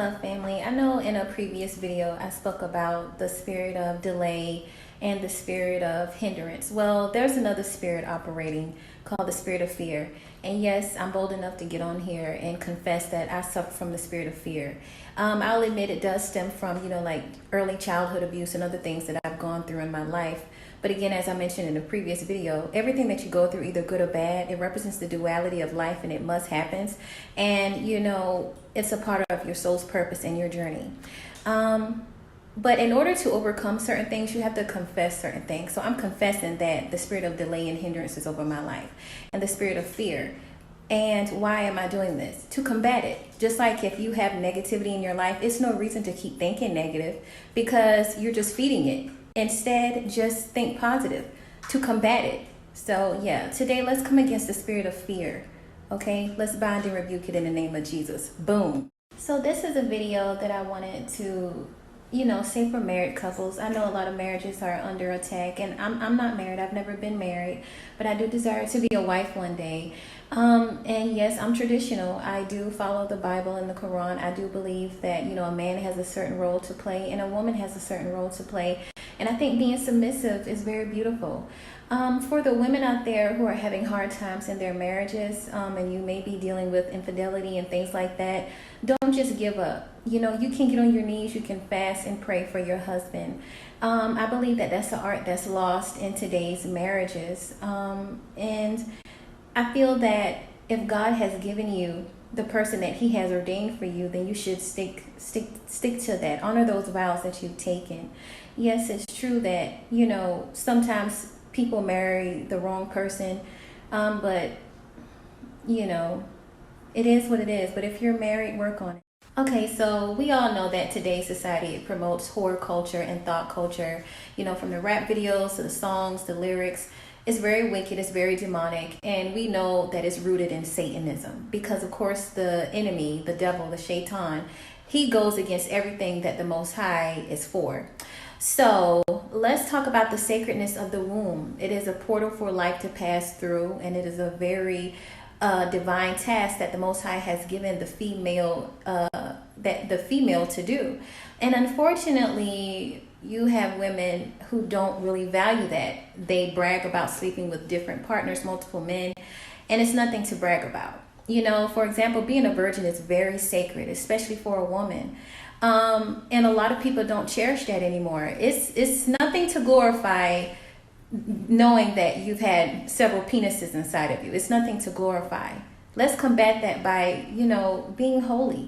love, family. I know in a previous video I spoke about the spirit of delay and the spirit of hindrance. Well, there's another spirit operating called the spirit of fear. And yes, I'm bold enough to get on here and confess that I suffer from the spirit of fear. I'll admit it does stem from, like early childhood abuse and other things that I've gone through in my life. But again, as I mentioned in a previous video, everything that you go through, either good or bad, it represents the duality of life, and it must happen. And, it's a part of your soul's purpose and your journey. But in order to overcome certain things, you have to confess certain things. So I'm confessing that the spirit of delay and hindrance is over my life, and the spirit of fear. And why am I doing this? To combat it. Just like if you have negativity in your life, it's no reason to keep thinking negative because you're just feeding it. Instead, just think positive to combat it. So yeah, today let's come against the spirit of fear. Okay, let's bind and rebuke it in the name of Jesus. Boom. So this is a video that I wanted to say for married couples. I know a lot of marriages are under attack, and I'm not married. I've never been married, but I do desire to be a wife one day. And yes, I'm traditional. I do follow the Bible and the Quran. I do believe that, a man has a certain role to play and a woman has a certain role to play. And I think being submissive is very beautiful. For the women out there who are having hard times in their marriages, and you may be dealing with infidelity and things like that, don't just give up. You can get on your knees, you can fast and pray for your husband. I believe that that's an art that's lost in today's marriages. And I feel that if God has given you the person that he has ordained for you, then you should stick to that. Honor those vows that you've taken. Yes, it's true that, sometimes people marry the wrong person, but it is what it is. But if you're married, work on it. Okay, so we all know that today's society promotes horror culture and thought culture, from the rap videos to the songs, the lyrics. It's very wicked, it's very demonic, and we know that it's rooted in Satanism because, of course, the enemy, the devil, the shaitan, he goes against everything that the Most High is for. So let's talk about the sacredness of the womb. It is a portal for life to pass through, and it is a very divine task that the Most High has given the female to do. And unfortunately, you have women who don't really value that. They brag about sleeping with different partners, multiple men, and it's nothing to brag about. For example, being a virgin is very sacred, especially for a woman. And a lot of people don't cherish that anymore. It's nothing to glorify knowing that you've had several penises inside of you. It's nothing to glorify. Let's combat that by, being holy.